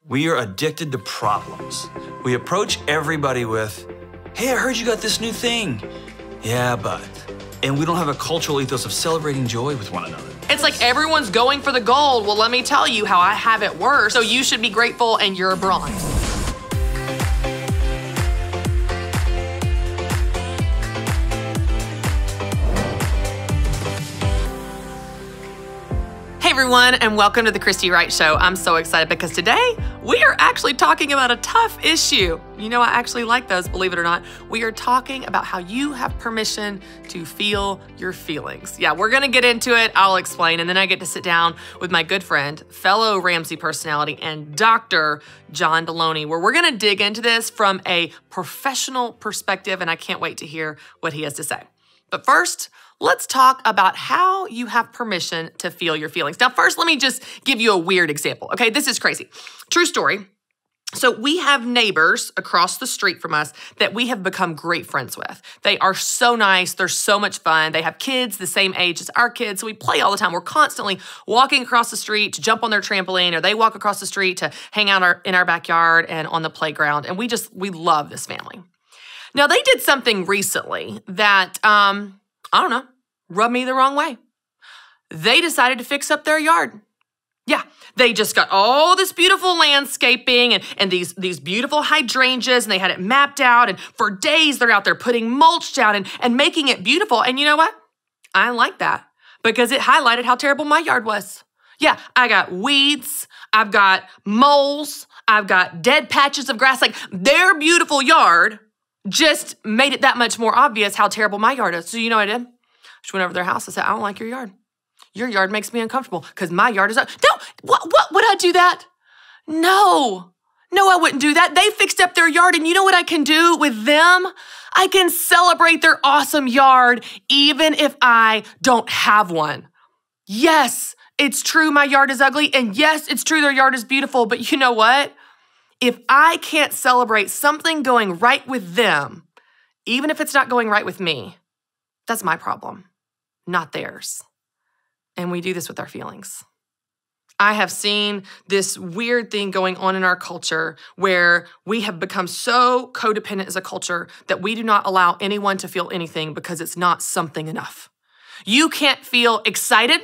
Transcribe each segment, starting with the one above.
We are addicted to problems. We approach everybody with, hey, I heard you got this new thing. Yeah, but. And we don't have a cultural ethos of celebrating joy with one another. It's like everyone's going for the gold. Well, let me tell you how I have it worse. So you should be grateful and you're bronze. Hey everyone, and welcome to the Christy Wright Show. I'm so excited because today we are actually talking about a tough issue. You know, I actually like those, believe it or not. We are talking about how you have permission to feel your feelings. Yeah, we're gonna get into it, I'll explain, and then I get to sit down with my good friend, fellow Ramsey Personality and Dr. John Delony, where we're gonna dig into this from a professional perspective, and I can't wait to hear what he has to say. But first, let's talk about how you have permission to feel your feelings. Now, first, let me just give you a weird example, okay? This is crazy. True story. So we have neighbors across the street from us that we have become great friends with. They are so nice. They're so much fun. They have kids the same age as our kids, so we play all the time. We're constantly walking across the street to jump on their trampoline, or they walk across the street to hang out in our backyard and on the playground, and we love this family. Now, they did something recently that, I don't know, rubbed me the wrong way. They decided to fix up their yard. Yeah, they just got all this beautiful landscaping and these beautiful hydrangeas, and they had it mapped out, and for days they're out there putting mulch down and making it beautiful. And you know what? I like that because it highlighted how terrible my yard was. Yeah, I got weeds, I've got moles, I've got dead patches of grass. Like, their beautiful yard just made it that much more obvious how terrible my yard is. So you know what I did? Just went over to their house and said, I don't like your yard. Your yard makes me uncomfortable because my yard is up. No, what, would I do that? No, I wouldn't do that. They fixed up their yard, and you know what I can do with them? I can celebrate their awesome yard even if I don't have one. Yes, it's true my yard is ugly, and yes, it's true their yard is beautiful, but you know what? If I can't celebrate something going right with them, even if it's not going right with me, that's my problem, not theirs. And we do this with our feelings. I have seen this weird thing going on in our culture where we have become so codependent as a culture that we do not allow anyone to feel anything because it's not something enough. You can't feel excited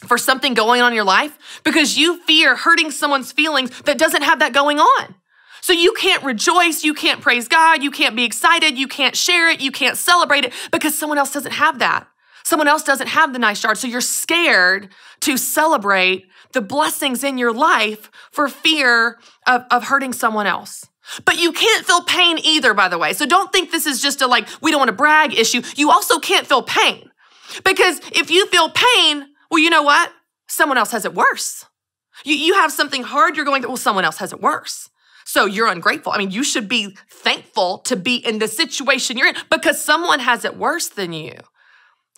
for something going on in your life because you fear hurting someone's feelings that doesn't have that going on. So you can't rejoice, you can't praise God, you can't be excited, you can't share it, you can't celebrate it because someone else doesn't have that. Someone else doesn't have the nice yard, so you're scared to celebrate the blessings in your life for fear of hurting someone else. But you can't feel pain either, by the way. So don't think this is just a we don't want to brag issue. You also can't feel pain because if you feel pain, well, you know what? Someone else has it worse. You have something hard, you're going, well, someone else has it worse. So you're ungrateful. I mean, you should be thankful to be in the situation you're in because someone has it worse than you.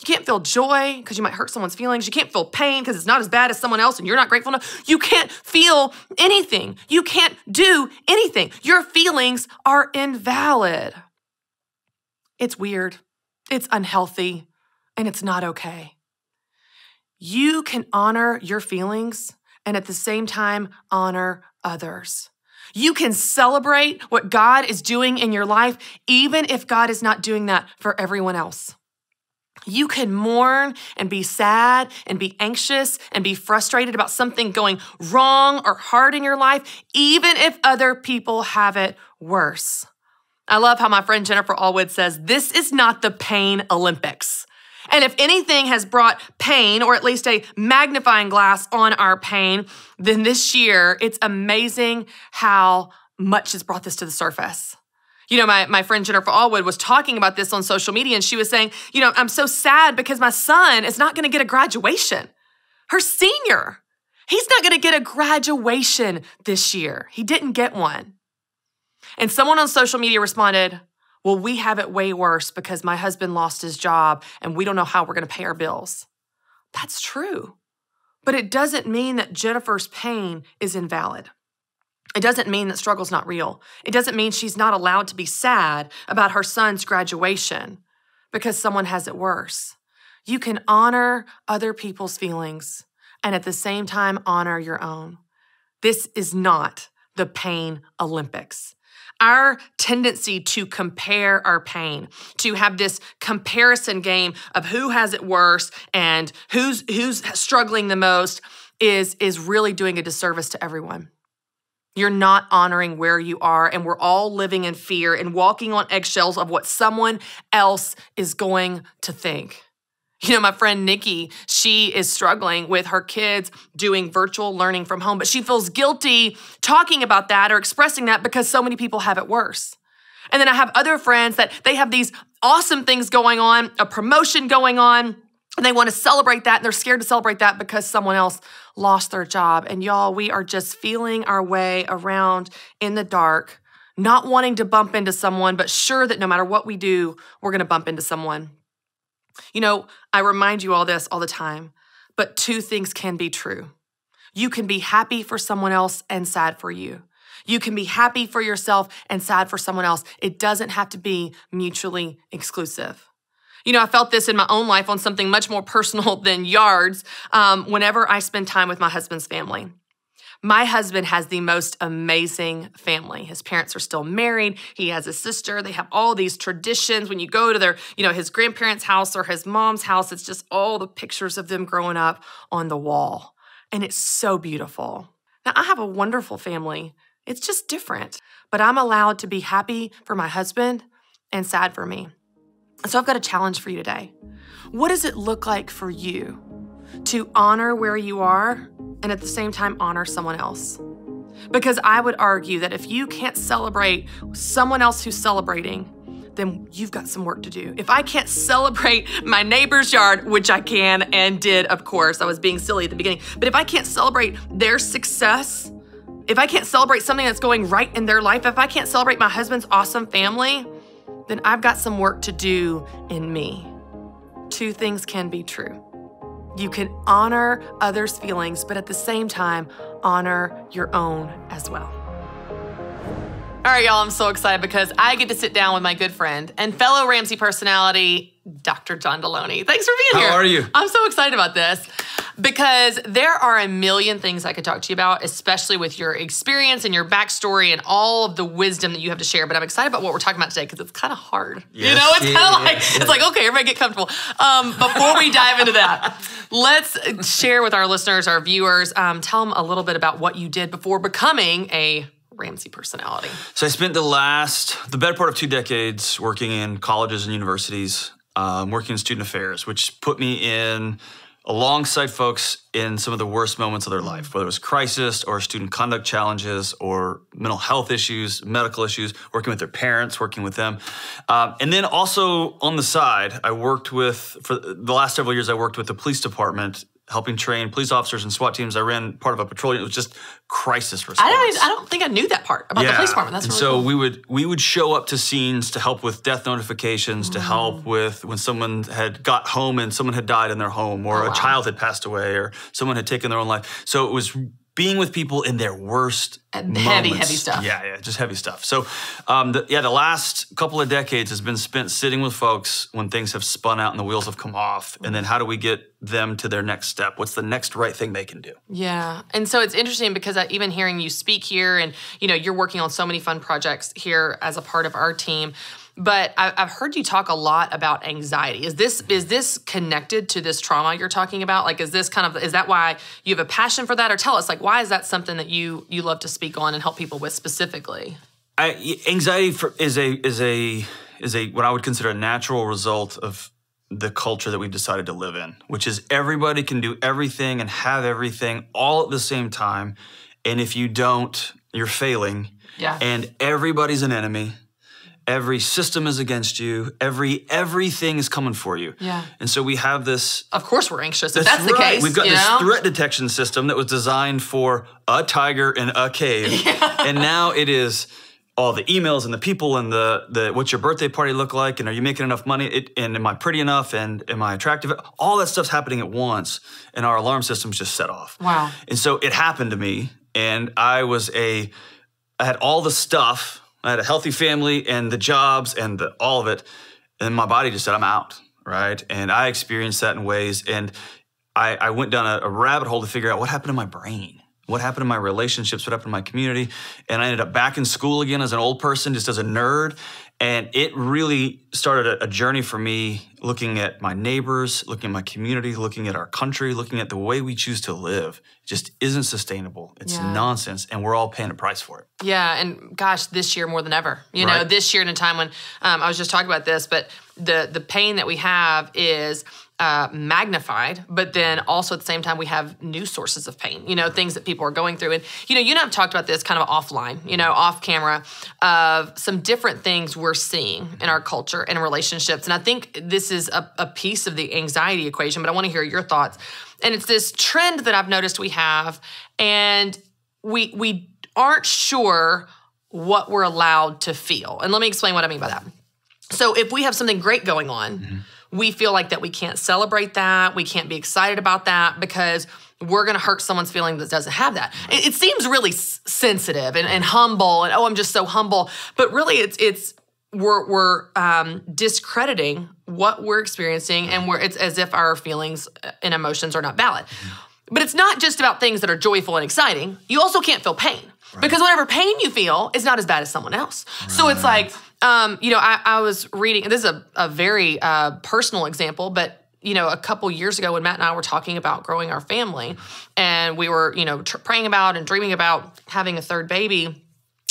You can't feel joy because you might hurt someone's feelings. You can't feel pain because it's not as bad as someone else and you're not grateful enough. You can't feel anything. You can't do anything. Your feelings are invalid. It's weird. It's unhealthy, and it's not okay. You can honor your feelings and at the same time honor others. You can celebrate what God is doing in your life, even if God is not doing that for everyone else. You can mourn and be sad and be anxious and be frustrated about something going wrong or hard in your life, even if other people have it worse. I love how my friend Jennifer Allwood says, this is not the pain Olympics. And if anything has brought pain, or at least a magnifying glass on our pain, then this year, it's amazing how much has brought this to the surface. You know, my friend Jennifer Allwood was talking about this on social media, and she was saying, you know, I'm so sad because my son is not going to get a graduation. Her senior, he's not going to get a graduation this year. He didn't get one. And someone on social media responded, well, we have it way worse because my husband lost his job and we don't know how we're going to pay our bills. That's true. But it doesn't mean that Jennifer's pain is invalid. It doesn't mean that struggle's not real. It doesn't mean she's not allowed to be sad about her son's graduation because someone has it worse. You can honor other people's feelings and at the same time honor your own. This is not the pain Olympics. Our tendency to compare our pain, to have this comparison game of who has it worse and who's struggling the most is really doing a disservice to everyone. You're not honoring where you are, and we're all living in fear and walking on eggshells of what someone else is going to think. You know, my friend Nikki, she is struggling with her kids doing virtual learning from home, but she feels guilty talking about that or expressing that because so many people have it worse. And then I have other friends that they have these awesome things going on, a promotion going on, and they want to celebrate that, and they're scared to celebrate that because someone else lost their job. And y'all, we are just feeling our way around in the dark, not wanting to bump into someone, but sure that no matter what we do, we're going to bump into someone. You know, I remind you all this all the time, but two things can be true. You can be happy for someone else and sad for you. You can be happy for yourself and sad for someone else. It doesn't have to be mutually exclusive. You know, I felt this in my own life on something much more personal than yards whenever I spend time with my husband's family. My husband has the most amazing family. His parents are still married. He has a sister. They have all these traditions. When you go to their, his grandparents' house or his mom's house, it's just all the pictures of them growing up on the wall. And it's so beautiful. Now, I have a wonderful family. It's just different. But I'm allowed to be happy for my husband and sad for me. So I've got a challenge for you today. What does it look like for you to honor where you are and at the same time honor someone else? Because I would argue that if you can't celebrate someone else who's celebrating, then you've got some work to do. If I can't celebrate my neighbor's yard, which I can and did, of course, I was being silly at the beginning, but if I can't celebrate their success, if I can't celebrate something that's going right in their life, if I can't celebrate my husband's awesome family, then I've got some work to do in me. Two things can be true. You can honor others' feelings, but at the same time, honor your own as well. All right, y'all, I'm so excited because I get to sit down with my good friend and fellow Ramsey personality, Dr. John Delony. Thanks for being here. How are you? I'm so excited about this because there are a million things I could talk to you about, especially with your experience and your backstory and all of the wisdom that you have to share. But I'm excited about what we're talking about today because it's kind of hard. Yes. It's kind of like, it's like, okay, everybody get comfortable. Before we dive into that, let's share with our listeners, our viewers, tell them a little bit about what you did before becoming a Ramsey personality. So I spent the better part of 2 decades working in colleges and universities, working in student affairs, which put me in alongside folks in some of the worst moments of their life, whether it was crisis or student conduct challenges or mental health issues, medical issues, working with their parents, working with them. And then also on the side, for the last several years, I worked with the police department, helping train police officers and SWAT teams. I ran part of a patrol unit. It was just crisis response. I don't think I knew that part about the police department. That's really cool. So we would show up to scenes to help with death notifications, to help with when someone had got home and someone had died in their home, or a child had passed away, or someone had taken their own life. So it was being with people in their worst moments. Heavy stuff. Yeah, just heavy stuff. So the last couple of decades has been spent sitting with folks when things have spun out and the wheels have come off. And then how do we get them to their next step? What's the next right thing they can do? Yeah. And so it's interesting because even hearing you speak here and, you're working on so many fun projects here as a part of our team. But I've heard you talk a lot about anxiety. Is this connected to this trauma you're talking about? Like, is that why you have a passion for that? Or tell us, like, why is that something that you love to speak on and help people with specifically? Anxiety is a what I would consider a natural result of the culture that we've decided to live in, which is everybody can do everything and have everything all at the same time. And if you don't, you're failing. Yeah. And everybody's an enemy. Every system is against you. Everything is coming for you. Yeah. And so we have this. Of course we're anxious if that's the case. We've got this threat detection system that was designed for a tiger in a cave. Yeah. And now it is all the emails and the people and the what's your birthday party look like, and are you making enough money, and am I pretty enough, and am I attractive? All that stuff's happening at once, and our alarm system's just set off. Wow. And so it happened to me, and I had all the stuff. I had a healthy family and the jobs and all of it. And my body just said, I'm out, right? And I experienced that in ways. And I went down a rabbit hole to figure out what happened to my brain. What happened to my relationships? What happened to my community? And I ended up back in school again as an old person, just as a nerd. And it really started a journey for me looking at my neighbors, looking at my community, looking at our country, looking at the way we choose to live. It just isn't sustainable. It's nonsense. And we're all paying a price for it. Yeah. And gosh, this year more than ever, you know, this year in a time when I was just talking about this, but the pain that we have is magnified, but then also at the same time, we have new sources of pain, you know, things that people are going through. And, you know, you and I have talked about this kind of offline, you know, off camera, of some different things we're seeing in our culture and relationships. And I think this is a piece of the anxiety equation, but I want to hear your thoughts. And it's this trend that I've noticed we have, and we aren't sure what we're allowed to feel. And let me explain what I mean by that. So if we have something great going on, we feel like that we can't celebrate that, we can't be excited about that because we're going to hurt someone's feeling that doesn't have that. It seems really sensitive and humble, and I'm just so humble. But really, we're discrediting what we're experiencing, and it's as if our feelings and emotions are not valid. But it's not just about things that are joyful and exciting. You also can't feel pain. Because whatever pain you feel is not as bad as someone else. So it's like, you know, I was reading, this is a very personal example, but, you know, a couple years ago when Matt and I were talking about growing our family, and we were, you know, praying about and dreaming about having a third baby,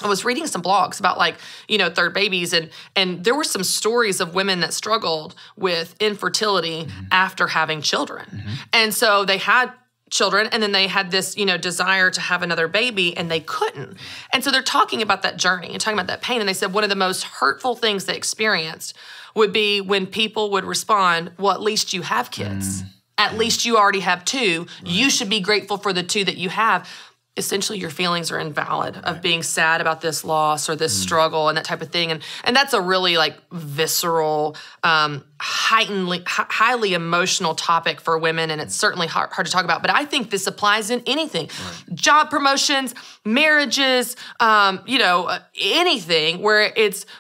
I was reading some blogs about, like, you know, third babies, and there were some stories of women that struggled with infertility after having children. And so they had children, and then they had this, you know, desire to have another baby, and they couldn't. And so they're talking about that journey and talking about that pain. And they said one of the most hurtful things they experienced would be when people would respond, well, at least you have kids. At least you already have two. You should be grateful for the two that you have. Essentially, your feelings are invalid of being sad about this loss or this struggle and that type of thing. And that's a really, like, visceral, highly emotional topic for women, and it's certainly hard to talk about. But I think this applies in anything. Job promotions, marriages, you know, anything where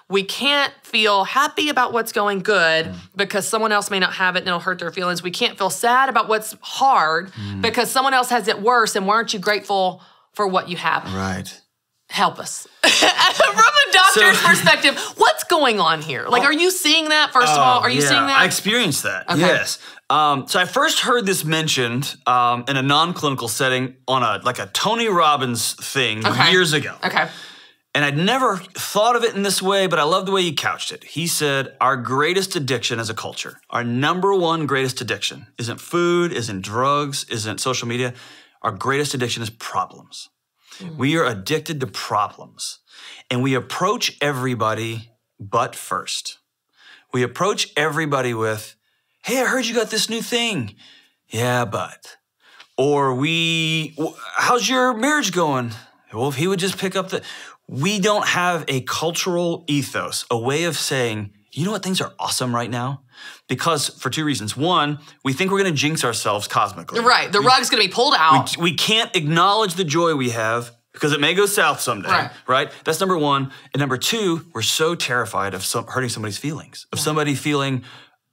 we can't feel happy about what's going good because someone else may not have it and it'll hurt their feelings. We can't feel sad about what's hard because someone else has it worse, and why aren't you grateful for what you have? Right. Help us. From a doctor's perspective, what's going on here? Like, are you seeing that, first of all? Are you seeing that? I experienced that, yes. So I first heard this mentioned in a non-clinical setting on a Tony Robbins thing years ago. And I'd never thought of it in this way, but I love the way he couched it. He said, our greatest addiction as a culture, our number one greatest addiction, isn't food, isn't drugs, isn't social media. Our greatest addiction is problems. We are addicted to problems. And we approach everybody but first. We approach everybody with, hey, I heard you got this new thing. Yeah, but. Or how's your marriage going? Well, if he would just pick up we don't have a cultural ethos, a way of saying, you know what, things are awesome right now? Because for two reasons. One, we think we're going to jinx ourselves cosmically. Right. The rug's going to be pulled out. We can't acknowledge the joy we have because it may go south someday. Right? That's number one. And number two, we're so terrified of hurting somebody's feelings, of somebody feeling,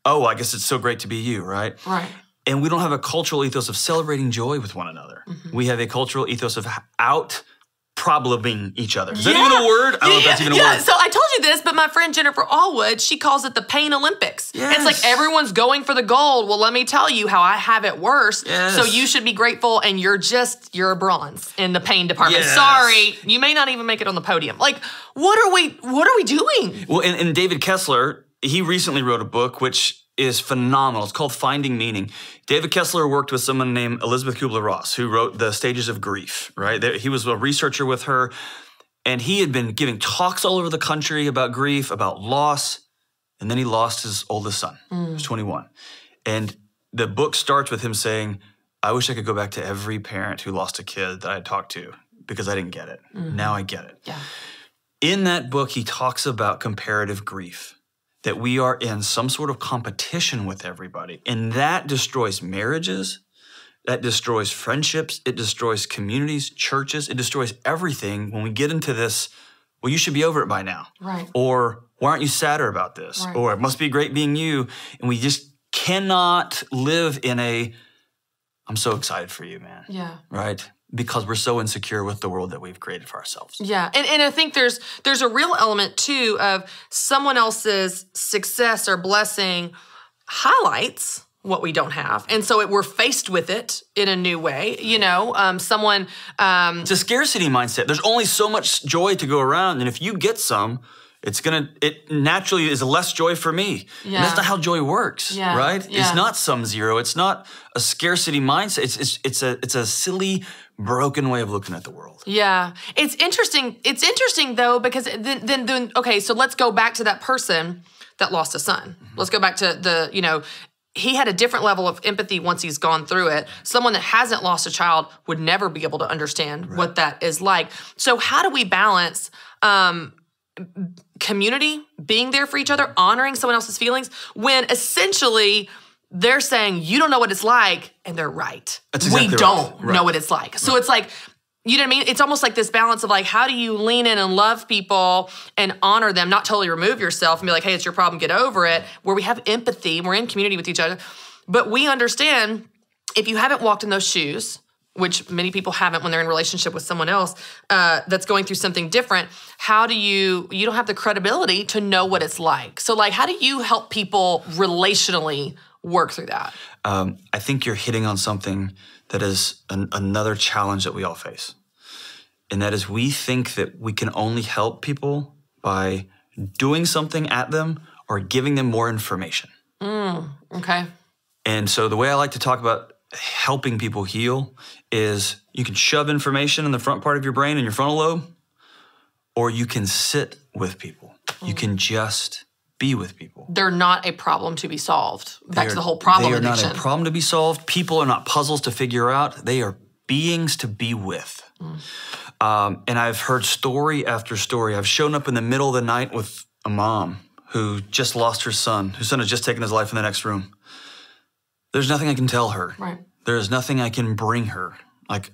oh, I guess it's so great to be you, right? Right. And we don't have a cultural ethos of celebrating joy with one another. We have a cultural ethos of probleming each other. Is that even a word? I don't know if that's even a word. So I told you this, but my friend Jennifer Allwood, she calls it the pain Olympics. It's like everyone's going for the gold. Well, let me tell you how I have it worse. So you should be grateful, and you're a bronze in the pain department. Sorry, you may not even make it on the podium. Like, what are we doing? Well, and David Kessler, he recently wrote a book which is phenomenal. It's called Finding Meaning. David Kessler worked with someone named Elizabeth Kubler-Ross, who wrote The Stages of Grief, right? He was a researcher with her, and he had been giving talks all over the country about grief, about loss, and then he lost his oldest son. He was 21. And the book starts with him saying, I wish I could go back to every parent who lost a kid that I had talked to because I didn't get it. Now I get it. In that book, he talks about comparative grief, that we are in some sort of competition with everybody. And that destroys marriages, that destroys friendships, it destroys communities, churches, it destroys everything when we get into this, well, you should be over it by now. Right. Or why aren't you sadder about this? Or it must be great being you. And we just cannot live in I'm so excited for you, man. Yeah. Right? because we're so insecure with the world that we've created for ourselves. Yeah, and I think there's a real element too of someone else's success or blessing highlights what we don't have, and so we're faced with it in a new way. You know, someone. It's a scarcity mindset. There's only so much joy to go around, and if you get some, it naturally is less joy for me. Yeah. And that's not how joy works, right? Yeah. It's not sum zero. It's not a scarcity mindset. It's a silly, broken way of looking at the world. Yeah, it's interesting. It's interesting though, because then okay, so let's go back to that person that lost a son. Let's go back to he had a different level of empathy once he's gone through it. Someone that hasn't lost a child would never be able to understand what that is like. So how do we balance community, being there for each other, honoring someone else's feelings, when essentially they're saying, you don't know what it's like, and they're right. That's exactly we don't know what it's like. So it's like, you know what I mean? It's almost like this balance of like, how do you lean in and love people and honor them, not totally remove yourself and be like, hey, it's your problem, get over it, where we have empathy, we're in community with each other. But we understand if you haven't walked in those shoes, which many people haven't when they're in a relationship with someone else that's going through something different, how do you don't have the credibility to know what it's like. So like, how do you help people relationally work through that? I think you're hitting on something that is another challenge that we all face. And that is we think that we can only help people by doing something at them or giving them more information. Okay. And so the way I like to talk about helping people heal is you can shove information in the front part of your brain in your frontal lobe, or you can sit with people. You can just be with people. They're not a problem to be solved. Back to the whole problem addiction. They are not a problem to be solved. People are not puzzles to figure out. They are beings to be with. And I've heard story after story. I've shown up in the middle of the night with a mom who just lost her son, whose son had just taken his life in the next room. There's nothing I can tell her. Right. There's nothing I can bring her. Like,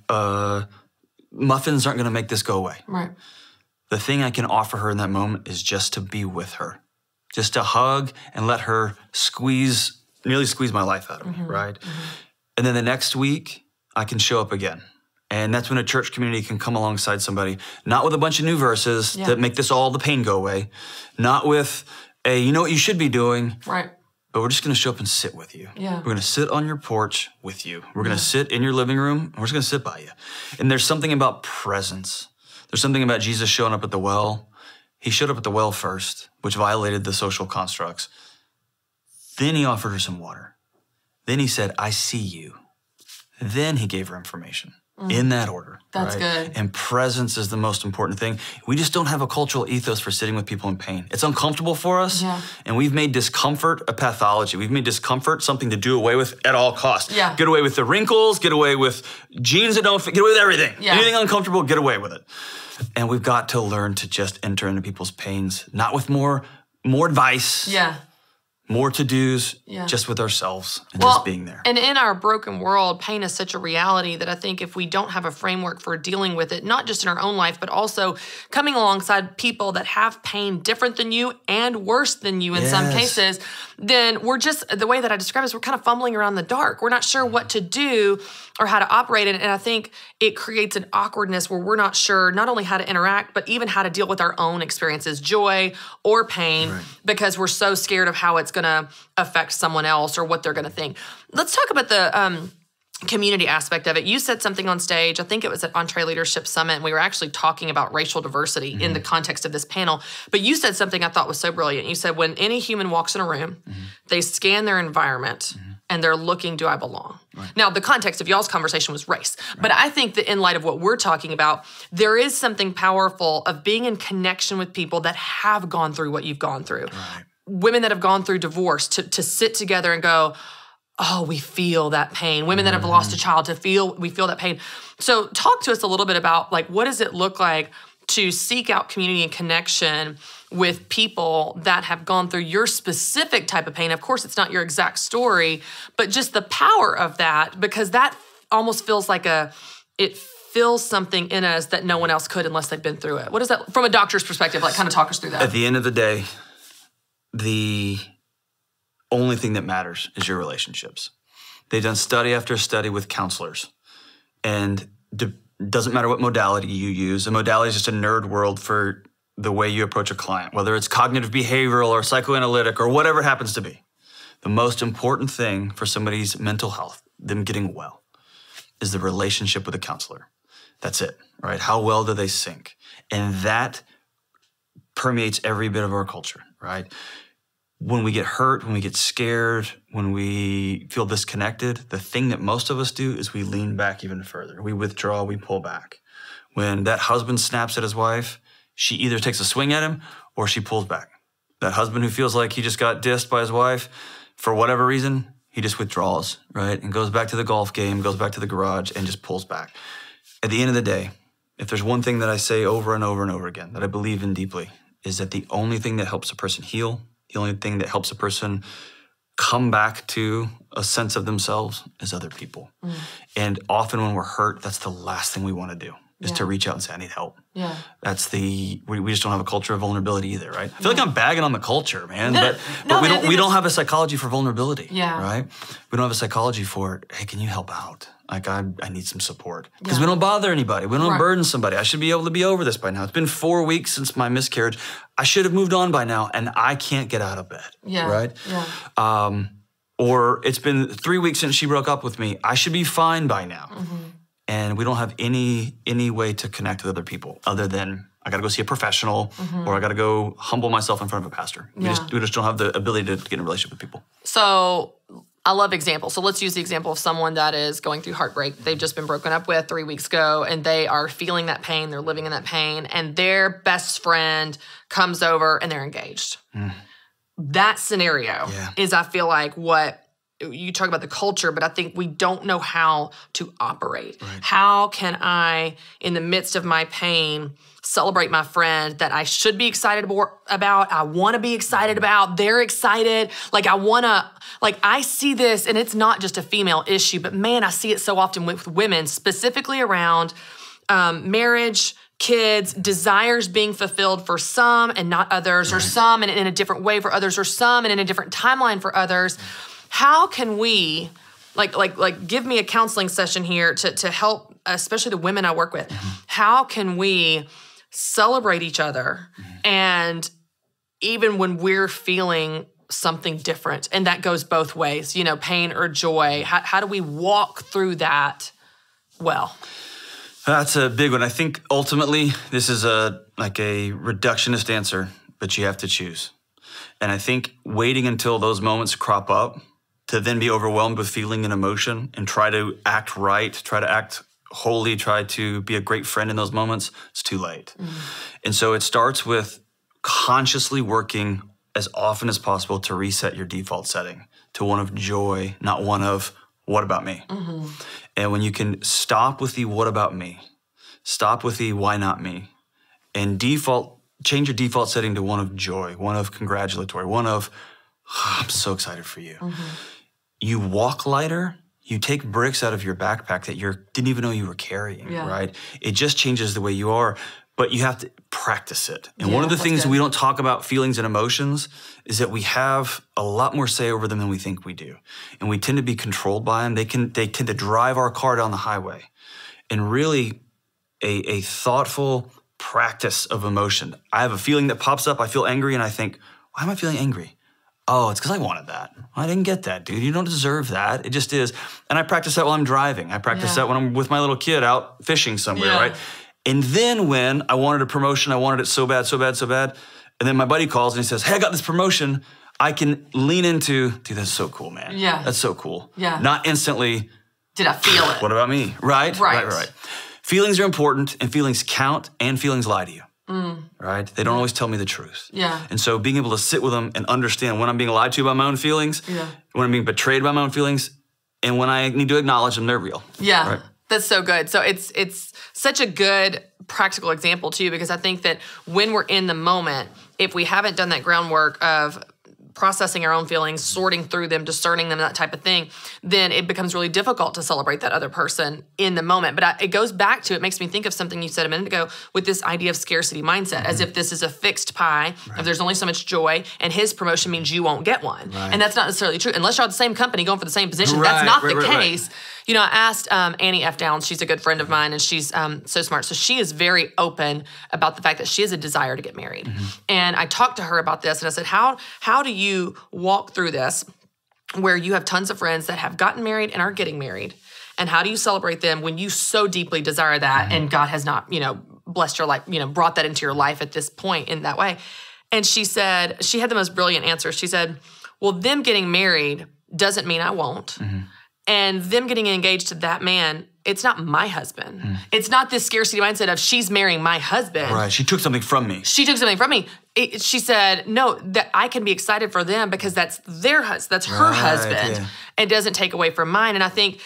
muffins aren't going to make this go away. Right. The thing I can offer her in that moment is just to be with her. Just to hug and let her nearly squeeze my life out of me, right? And then the next week, I can show up again. And that's when a church community can come alongside somebody, not with a bunch of new verses that make all the pain go away, not with you know what you should be doing, right? But we're just going to show up and sit with you. Yeah. We're going to sit on your porch with you. We're going to sit in your living room, and we're just going to sit by you. And there's something about presence. There's something about Jesus showing up at the well. He showed up at the well first, which violated the social constructs. Then he offered her some water. Then he said, I see you. Then he gave her information in that order. That's good. And presence is the most important thing. We just don't have a cultural ethos for sitting with people in pain. It's uncomfortable for us, and we've made discomfort a pathology. We've made discomfort something to do away with at all costs. Yeah. Get away with the wrinkles, get away with jeans that don't fit, get away with everything. Yeah. Anything uncomfortable, get away with it. And we've got to learn to just enter into people's pains, not with more advice, more to-dos, just with ourselves and just being there. And in our broken world, pain is such a reality that I think if we don't have a framework for dealing with it, not just in our own life, but also coming alongside people that have pain different than you and worse than you in some cases, then we're just, the way that I describe it is we're kind of fumbling around in the dark. We're not sure what to do or how to operate it. And I think it creates an awkwardness where we're not sure not only how to interact, but even how to deal with our own experiences, joy or pain, because we're so scared of how it's going to affect someone else or what they're going to think. Let's talk about the community aspect of it. You said something on stage, I think it was at Entree Leadership Summit, and we were actually talking about racial diversity in the context of this panel. But you said something I thought was so brilliant. You said when any human walks in a room, they scan their environment and they're looking, do I belong? Now, the context of y'all's conversation was race. But I think that in light of what we're talking about, there is something powerful of being in connection with people that have gone through what you've gone through. Women that have gone through divorce, to sit together and go, oh, we feel that pain. Women that have lost a child, we feel that pain. So talk to us a little bit about, like, what does it look like to seek out community and connection with people that have gone through your specific type of pain? Of course, it's not your exact story, but just the power of that, because that almost feels like it fills something in us that no one else could unless they've been through it. What is that, from a doctor's perspective, like kind of talk us through that? At the end of the day, the only thing that matters is your relationships. They've done study after study with counselors. And Doesn't matter what modality you use. A modality is just a nerd world for the way you approach a client, whether it's cognitive behavioral or psychoanalytic or whatever it happens to be. The most important thing for somebody's mental health, them getting well, is the relationship with a counselor. That's it, right? How well do they sync? And that permeates every bit of our culture, right? When we get hurt, when we get scared, when we feel disconnected, the thing that most of us do is we lean back even further. We withdraw, we pull back. When that husband snaps at his wife, she either takes a swing at him or she pulls back. That husband who feels like he just got dissed by his wife, for whatever reason, he just withdraws, right? And goes back to the golf game, goes back to the garage and just pulls back. At the end of the day, if there's one thing that I say over and over and over again that I believe in deeply, is that the only thing that helps a person heal, the only thing that helps a person come back to a sense of themselves is other people. And often when we're hurt, that's the last thing we want to do, is to reach out and say, I need help. Yeah. That's we just don't have a culture of vulnerability either, right? I feel like I'm bagging on the culture, man, but No, we don't have a psychology for vulnerability, Yeah. right? We don't have a psychology for, hey, can you help out? Like I need some support. Because we don't bother anybody. We don't burden somebody. I should be able to be over this by now. It's been 4 weeks since my miscarriage. I should have moved on by now, and I can't get out of bed, right? Yeah. Or it's been 3 weeks since she broke up with me. I should be fine by now. And we don't have any way to connect with other people other than I got to go see a professional or I got to go humble myself in front of a pastor. We just don't have the ability to get in a relationship with people. So I love examples. So let's use the example of someone that is going through heartbreak. They've just been broken up with 3 weeks ago, and they are feeling that pain. They're living in that pain, and their best friend comes over and they're engaged. That scenario is, I feel like, what you talk about the culture, but I think we don't know how to operate. Right. How can I, in the midst of my pain, celebrate my friend that I should be excited about, I want to be excited about, they're excited. Like I see this, and it's not just a female issue, but man, I see it so often with women, specifically around marriage, kids, desires being fulfilled for some and not others, or some and in a different way for others, or some and in a different timeline for others. How can we, like give me a counseling session here to help, especially the women I work with. How can we celebrate each other, and even when we're feeling something different, and that goes both ways, pain or joy, how do we walk through that well? That's a big one. I think ultimately this is a reductionist answer, but you have to choose. And I think waiting until those moments crop up to then be overwhelmed with feeling and emotion and try to act right, try to act holy, try to be a great friend in those moments, it's too late. And so it starts with consciously working as often as possible to reset your default setting to one of joy, not one of what about me? And when you can stop with the what about me, stop with the why not me, and change your default setting to one of joy, one of congratulatory, one of, I'm so excited for you. You walk lighter, you take bricks out of your backpack that you didn't even know you were carrying, right? It just changes the way you are, but you have to practice it. And one of the things we don't talk about feelings and emotions is that we have a lot more say over them than we think we do. And we tend to be controlled by them. They tend to drive our car down the highway. And really a thoughtful practice of emotion. I have a feeling that pops up, I feel angry, and I think, why am I feeling angry? Oh, it's because I wanted that. I didn't get that, dude. You don't deserve that. It just is. And I practice that while I'm driving. I practice that when I'm with my little kid out fishing somewhere, right? And then when I wanted a promotion, I wanted it so bad, so bad, so bad. And then my buddy calls and he says, hey, I got this promotion. I can lean into, dude, that's so cool, man. Yeah. That's so cool. Yeah. Not instantly, did I feel it? What about me? Right. Feelings are important, and feelings count, and feelings lie to you. Right? They don't always tell me the truth. Yeah. And so being able to sit with them and understand when I'm being lied to by my own feelings, when I'm being betrayed by my own feelings, and when I need to acknowledge them, they're real. Yeah. Right? That's so good. So it's such a good practical example too, because I think that when we're in the moment, if we haven't done that groundwork of processing our own feelings, sorting through them, discerning them, that type of thing, then it becomes really difficult to celebrate that other person in the moment. But it goes back to, it makes me think of something you said a minute ago with this idea of scarcity mindset, as if this is a fixed pie, if there's only so much joy, and his promotion means you won't get one. And that's not necessarily true. Unless you're at the same company going for the same position, that's not the case. I asked Annie F. Downs, she's a good friend of mine, and she's so smart. So she is very open about the fact that she has a desire to get married. And I talked to her about this, and I said, how do you walk through this where you have tons of friends that have gotten married and are getting married? And how do you celebrate them when you so deeply desire that and God has not, blessed your life, brought that into your life at this point in that way? And she said, she had the most brilliant answer. She said, well, them getting married doesn't mean I won't. And them getting engaged to that man, it's not my husband. It's not this scarcity mindset of she's marrying my husband. Right, she took something from me. She took something from me. She said, no, that I can be excited for them because that's their husband, that's her husband. Yeah. It doesn't take away from mine. And I think,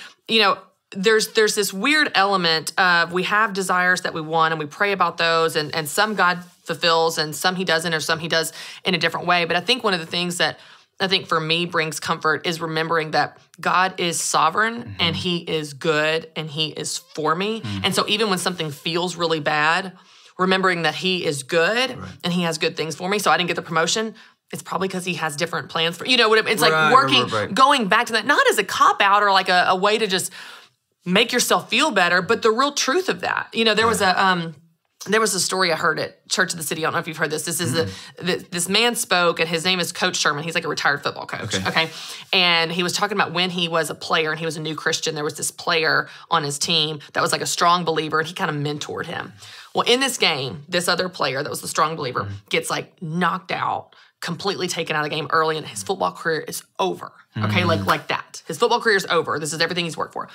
there's this weird element of we have desires that we want and we pray about those and some God fulfills and some he doesn't or some he does in a different way. But I think one of the things that I think for me brings comfort is remembering that God is sovereign and he is good and he is for me. And so even when something feels really bad, remembering that he is good and he has good things for me. So I didn't get the promotion. It's probably because he has different plans for, it's like working, going back to that, not as a cop-out or like a way to just make yourself feel better, but the real truth of that. There was a story I heard at Church of the City. I don't know if you've heard this. This is this man spoke, and his name is Coach Sherman. He's like a retired football coach, okay? And he was talking about when he was a player and he was a new Christian, there was this player on his team that was like a strong believer, and he kind of mentored him. Well, in this game, this other player that was the strong believer gets like knocked out, completely taken out of the game early, and his football career is over, okay? Like that. His football career is over. This is everything he's worked for.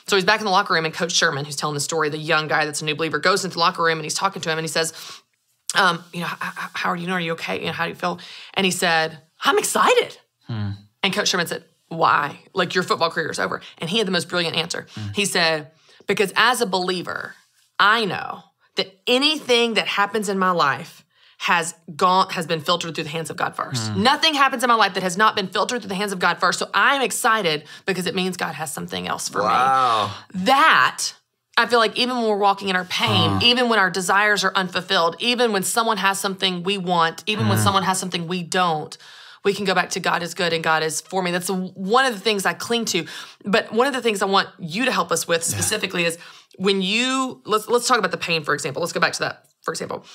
So he's back in the locker room, and Coach Sherman, who's telling the story, the young guy that's a new believer, goes into the locker room, and he's talking to him, and he says, how are you? Are you okay? How do you feel? And he said, I'm excited. And Coach Sherman said, why? Like, your football career is over. And he had the most brilliant answer. He said, because as a believer, I know that anything that happens in my life has been filtered through the hands of God first. Nothing happens in my life that has not been filtered through the hands of God first. So I'm excited because it means God has something else for me. That, I feel like even when we're walking in our pain, even when our desires are unfulfilled, even when someone has something we want, even when someone has something we don't, we can go back to God is good and God is for me. That's one of the things I cling to. But one of the things I want you to help us with specifically is when let's talk about the pain, for example. Let's go back to that, for example.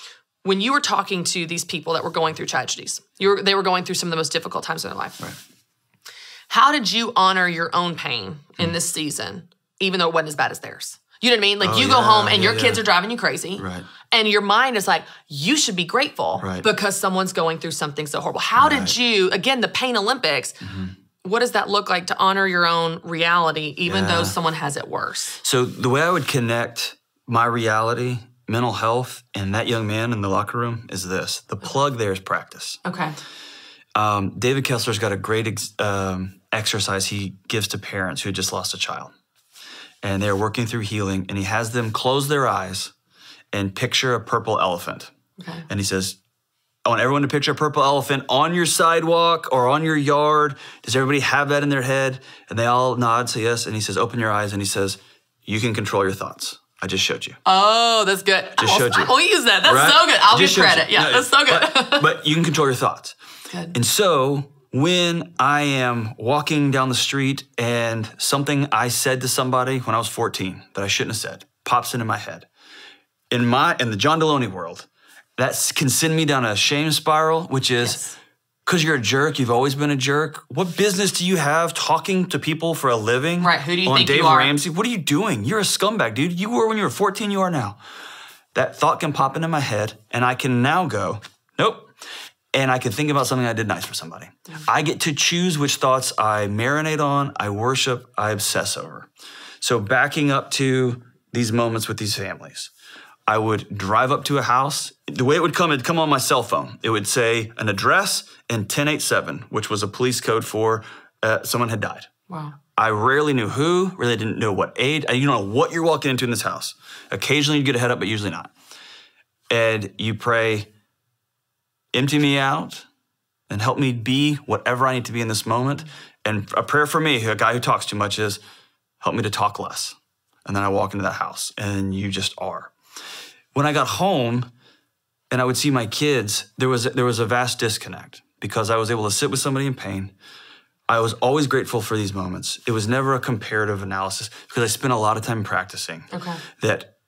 When you were talking to these people that were going through tragedies, they were going through some of the most difficult times in their life. Right. How did you honor your own pain in this season, even though it wasn't as bad as theirs? You know what I mean? Like you go home and your kids are driving you crazy. Right. And your mind is like, you should be grateful because someone's going through something so horrible. How did you, again, the Pain Olympics, what does that look like to honor your own reality, even though someone has it worse? So the way I would connect my reality, mental health, and that young man in the locker room is this. The plug there is practice. Okay. David Kessler's got a great exercise he gives to parents who had just lost a child. And they're working through healing, and he has them close their eyes and picture a purple elephant. Okay. And he says, I want everyone to picture a purple elephant on your sidewalk or on your yard. Does everybody have that in their head? And they all nod, say yes. And he says, open your eyes. And he says, you can control your thoughts. I just showed you. Oh, that's good. Just showed you. I'll use that. That's so good. I'll give credit. Yeah, that's so good. But you can control your thoughts. Good. And so when I am walking down the street and something I said to somebody when I was 14 that I shouldn't have said pops into my head, in the John Delony world, that can send me down a shame spiral, which is because you're a jerk, you've always been a jerk. What business do you have talking to people for a living? Right, who do you think you are? On Dave Ramsey, what are you doing? You're a scumbag, dude. You were when you were 14, you are now. That thought can pop into my head, and I can now go, nope. And I can think about something I did nice for somebody. I get to choose which thoughts I marinate on, I worship, I obsess over. So backing up to these moments with these families, I would drive up to a house. The way it'd come on my cell phone. It would say an address and 1087, which was a police code for someone had died. Wow. I rarely knew who, really didn't know what aid. You don't know what you're walking into in this house. Occasionally you get a head up, but usually not. And you pray, empty me out and help me be whatever I need to be in this moment. And a prayer for me, a guy who talks too much, is help me to talk less. And then I walk into that house and you just are. When I got home and I would see my kids, there was a vast disconnect because I was able to sit with somebody in pain. I was always grateful for these moments. It was never a comparative analysis because I spent a lot of time practicing that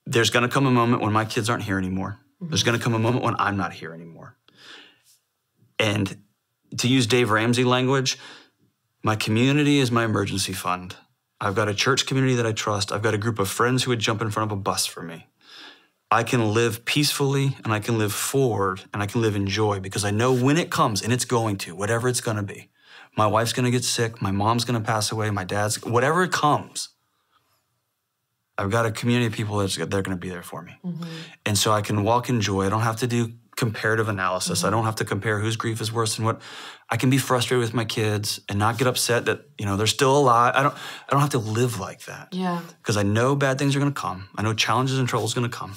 there's going to come a moment when my kids aren't here anymore. There's going to come a moment when I'm not here anymore. And to use Dave Ramsey language, my community is my emergency fund. I've got a church community that I trust. I've got a group of friends who would jump in front of a bus for me. I can live peacefully and I can live forward and I can live in joy because I know when it comes, and it's going to, whatever it's going to be. My wife's going to get sick. My mom's going to pass away. My dad's, whatever it comes, I've got a community of people they're going to be there for me. And so I can walk in joy. I don't have to do comparative analysis. I don't have to compare whose grief is worse than what. I can be frustrated with my kids and not get upset that, they're still alive. I don't have to live like that. Yeah. Because I know bad things are going to come. I know challenges and troubles are going to come.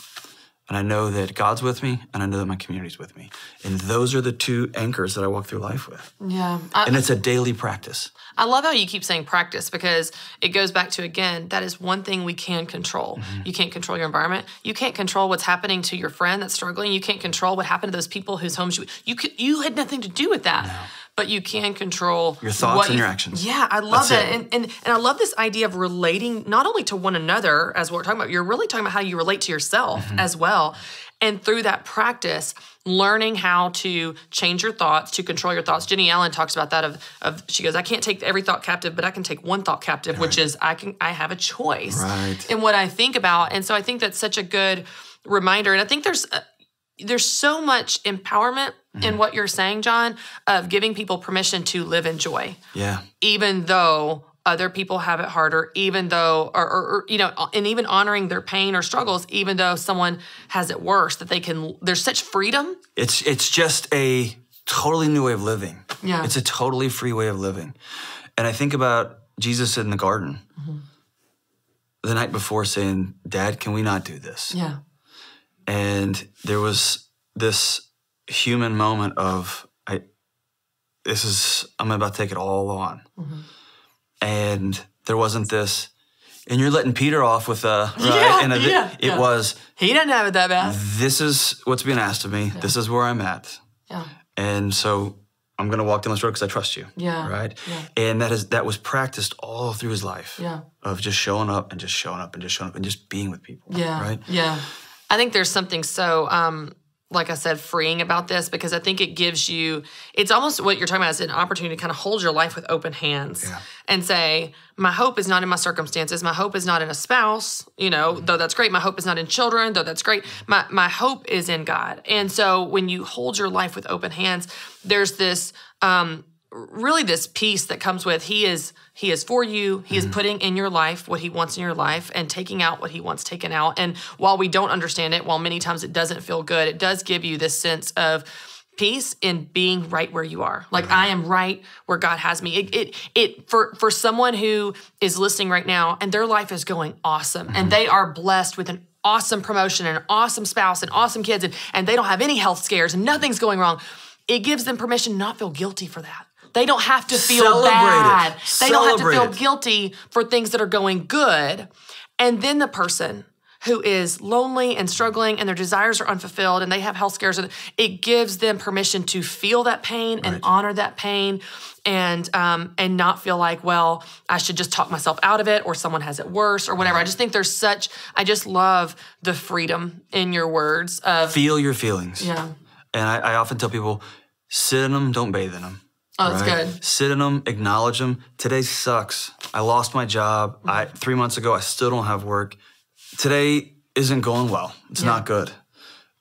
And I know that God's with me, and I know that my community's with me. And those are the two anchors that I walk through life with. Yeah. And it's a daily practice. I love how you keep saying practice because it goes back to, again, that is one thing we can control. You can't control your environment. You can't control what's happening to your friend that's struggling. You can't control what happened to those people whose homes you had nothing to do with that. No. But you can control your thoughts and your actions. Yeah, I love that. And I love this idea of relating not only to one another, as we're talking about, you're really talking about how you relate to yourself as well. And through that practice, learning how to change your thoughts, to control your thoughts. Jenny Allen talks about that of she goes, I can't take every thought captive, but I can take one thought captive, which is I have a choice in what I think about. And so I think that's such a good reminder. And I think there's so much empowerment in what you're saying, John, of giving people permission to live in joy. Yeah. Even though other people have it harder, even though, or and even honoring their pain or struggles, even though someone has it worse, that there's such freedom. It's just a totally new way of living. Yeah. It's a totally free way of living. And I think about Jesus in the garden the night before saying, Dad, can we not do this? Yeah. And there was this human moment of, I'm about to take it all on. And there wasn't this, and you're letting Peter off with it was, he didn't have it that bad. This is what's being asked of me. Yeah. This is where I'm at. Yeah. And so I'm going to walk down this road because I trust you. Yeah. Right. Yeah. And that was practiced all through his life. Yeah. Of just showing up and just showing up and just showing up and just being with people. Yeah. Right. Yeah. I think there's something so, like I said, freeing about this because I think it gives you, it's almost what you're talking about is an opportunity to kind of hold your life with open hands and say, my hope is not in my circumstances. My hope is not in a spouse, though that's great. My hope is not in children, though that's great. My hope is in God. And so when you hold your life with open hands, there's this, really this peace that comes with He is for you. He is putting in your life what He wants in your life and taking out what He wants taken out. And while we don't understand it, while many times it doesn't feel good, it does give you this sense of peace in being right where you are. Like I am right where God has me. For someone who is listening right now and their life is going awesome and they are blessed with an awesome promotion and an awesome spouse and awesome kids and they don't have any health scares and nothing's going wrong, it gives them permission to not feel guilty for that. They don't have to feel bad. They don't have to feel guilty for things that are going good. And then the person who is lonely and struggling and their desires are unfulfilled and they have health scares, it gives them permission to feel that pain and honor that pain and not feel like, well, I should just talk myself out of it or someone has it worse or whatever. I just think I just love the freedom in your words of feel your feelings. Yeah. And I often tell people, sit in them, don't bathe in them. Oh, that's good. Sit in them, acknowledge them. Today sucks. I lost my job. 3 months ago, I still don't have work. Today isn't going well. It's not good.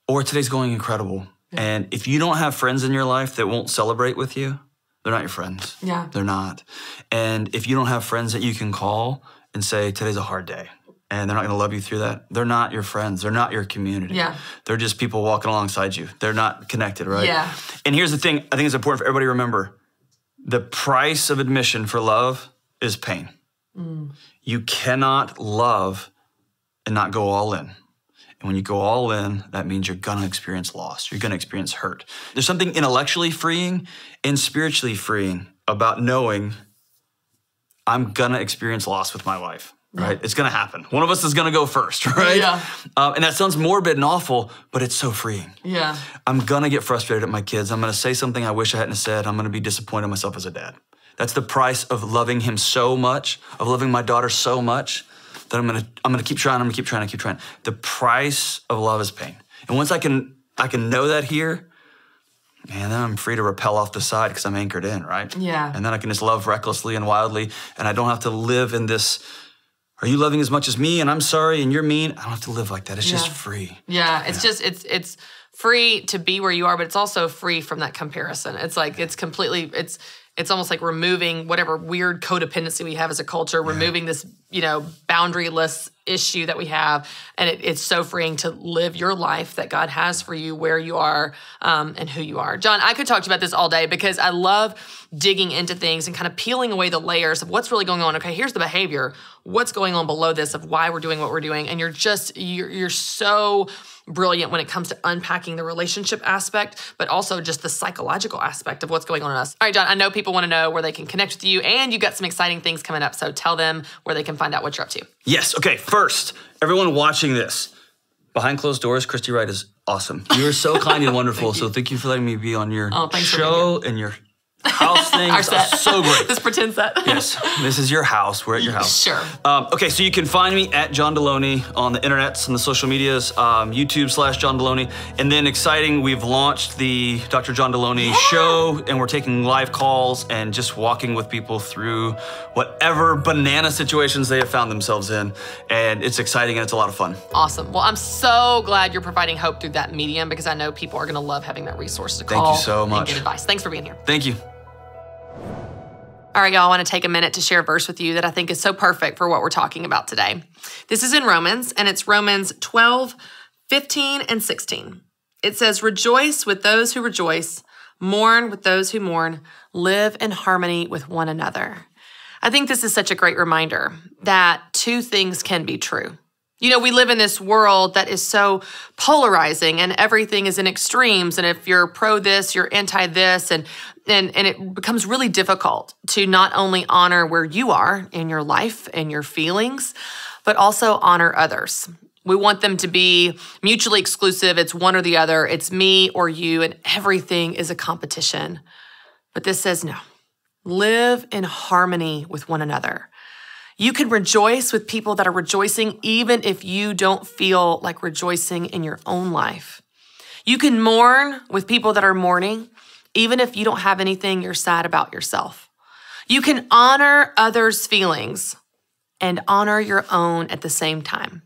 Or today's going incredible. Yeah. And if you don't have friends in your life that won't celebrate with you, they're not your friends. Yeah. They're not. And if you don't have friends that you can call and say, today's a hard day, and they're not going to love you through that, they're not your friends. They're not your community. Yeah. They're just people walking alongside you. They're not connected, right? Yeah. And here's the thing I think it's important for everybody to remember. The price of admission for love is pain. You cannot love and not go all in. And when you go all in, that means you're going to experience loss. You're going to experience hurt. There's something intellectually freeing and spiritually freeing about knowing I'm going to experience loss with my wife. Right? It's going to happen. One of us is going to go first, right? Yeah. And that sounds morbid and awful, but it's so freeing. Yeah. I'm going to get frustrated at my kids. I'm going to say something I wish I hadn't said. I'm going to be disappointed in myself as a dad. That's the price of loving him so much, of loving my daughter so much, that I'm gonna keep trying, I'm gonna keep trying. The price of love is pain. And once I can know that here, man, then I'm free to rappel off the side because I'm anchored in, right? Yeah. And then I can just love recklessly and wildly, and I don't have to live in this, are you loving as much as me and I'm sorry and you're mean? I don't have to live like that. It's just free. Yeah, it's just, it's free to be where you are, but it's also free from that comparison. It's like, it's completely, it's almost like removing whatever weird codependency we have as a culture, removing this, boundaryless issue that we have. And it's so freeing to live your life that God has for you, where you are, and who you are. John, I could talk to you about this all day because I love digging into things and kind of peeling away the layers of what's really going on. Okay, here's the behavior. What's going on below this of why we're doing what we're doing. And you're so brilliant when it comes to unpacking the relationship aspect, but also just the psychological aspect of what's going on in us. All right, John, I know people want to know where they can connect with you, and you've got some exciting things coming up. So tell them where they can find out what you're up to. Yes. Okay. First, everyone watching this, behind closed doors, Christy Wright is awesome. You are so kind and wonderful. So thank you for letting me be on your show and your house thing. Our set. So great. This pretend set. Yes. This is your house. We're at your house. Sure. Okay, so you can find me at John Delony on the internets and the social medias, YouTube/John Delony. And then exciting, we've launched the Dr. John Delony show, and we're taking live calls and just walking with people through whatever banana situations they have found themselves in. And it's exciting and it's a lot of fun. Awesome. Well, I'm so glad you're providing hope through that medium, because I know people are going to love having that resource to call. Thank you so much. And get advice. Thanks for being here. Thank you. All right, y'all, I want to take a minute to share a verse with you that I think is so perfect for what we're talking about today. This is in Romans, and it's Romans 12:15 and 16. It says, "Rejoice with those who rejoice, mourn with those who mourn, live in harmony with one another." I think this is such a great reminder that two things can be true. We live in this world that is so polarizing, and everything is in extremes. And if you're pro this, you're anti this, and it becomes really difficult to not only honor where you are in your life and your feelings, but also honor others. We want them to be mutually exclusive. It's one or the other. It's me or you, and everything is a competition. But this says no. Live in harmony with one another. You can rejoice with people that are rejoicing even if you don't feel like rejoicing in your own life. You can mourn with people that are mourning even if you don't have anything you're sad about yourself. You can honor others' feelings and honor your own at the same time.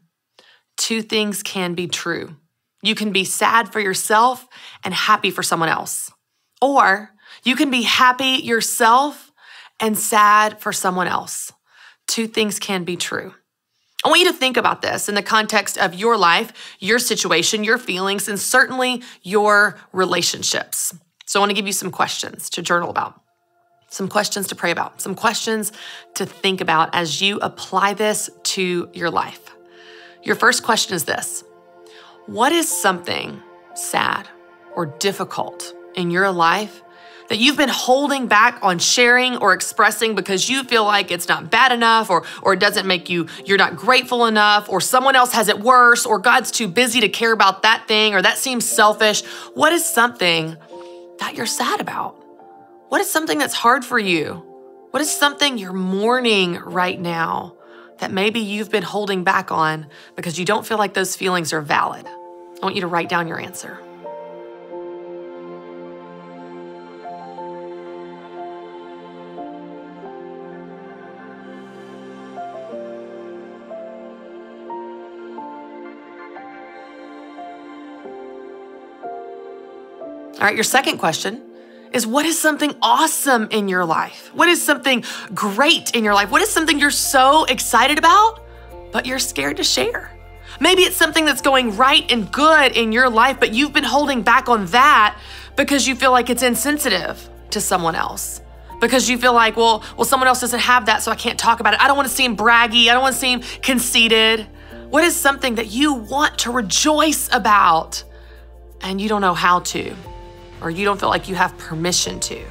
Two things can be true. You can be sad for yourself and happy for someone else. Or you can be happy yourself and sad for someone else. Two things can be true. I want you to think about this in the context of your life, your situation, your feelings, and certainly your relationships. So I want to give you some questions to journal about, some questions to pray about, some questions to think about as you apply this to your life. Your first question is this: what is something sad or difficult in your life that you've been holding back on sharing or expressing because you feel like it's not bad enough, or it doesn't make you're not grateful enough, or someone else has it worse, or God's too busy to care about that thing, or that seems selfish? What is something that you're sad about? What is something that's hard for you? What is something you're mourning right now that maybe you've been holding back on because you don't feel like those feelings are valid? I want you to write down your answer. All right, your second question is, what is something awesome in your life? What is something great in your life? What is something you're so excited about, but you're scared to share? Maybe it's something that's going right and good in your life, but you've been holding back on that because you feel like it's insensitive to someone else. Because you feel like, well, someone else doesn't have that, so I can't talk about it. I don't want to seem braggy. I don't want to seem conceited. What is something that you want to rejoice about and you don't know how to? Or you don't feel like you have permission to?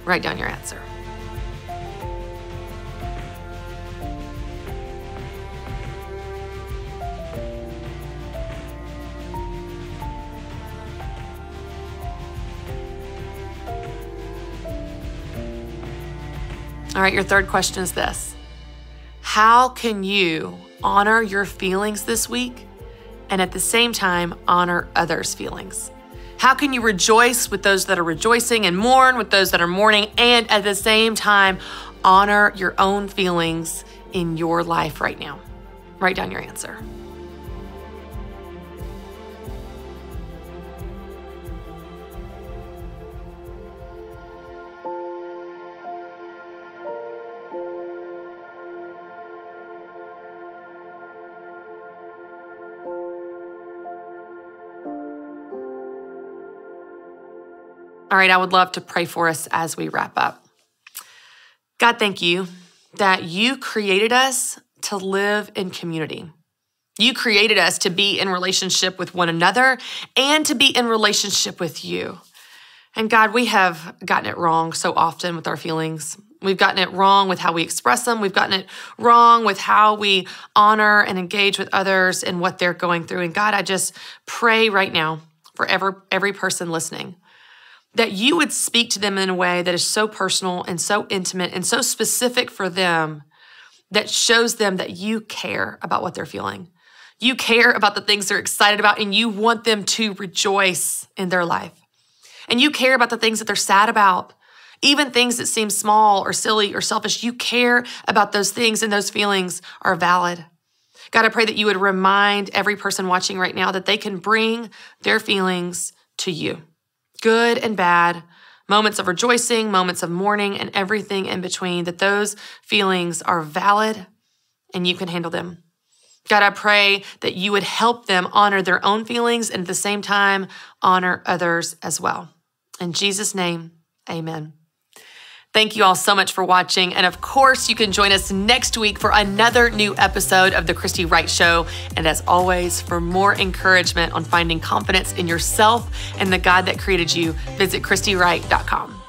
Write down your answer. All right, your third question is this. How can you honor your feelings this week and at the same time honor others' feelings? How can you rejoice with those that are rejoicing and mourn with those that are mourning and at the same time honor your own feelings in your life right now? Write down your answer. All right, I would love to pray for us as we wrap up. God, thank you that you created us to live in community. You created us to be in relationship with one another and to be in relationship with you. And God, we have gotten it wrong so often with our feelings. We've gotten it wrong with how we express them. We've gotten it wrong with how we honor and engage with others and what they're going through. And God, I just pray right now for every person listening, that you would speak to them in a way that is so personal and so intimate and so specific for them that shows them that you care about what they're feeling. You care about the things they're excited about, and you want them to rejoice in their life. And you care about the things that they're sad about, even things that seem small or silly or selfish. You care about those things, and those feelings are valid. God, I pray that you would remind every person watching right now that they can bring their feelings to you. Good and bad, moments of rejoicing, moments of mourning, and everything in between, that those feelings are valid and you can handle them. God, I pray that you would help them honor their own feelings and at the same time honor others as well. In Jesus' name, amen. Thank you all so much for watching. And of course, you can join us next week for another new episode of The Christy Wright Show. And as always, for more encouragement on finding confidence in yourself and the God that created you, visit ChristyWright.com.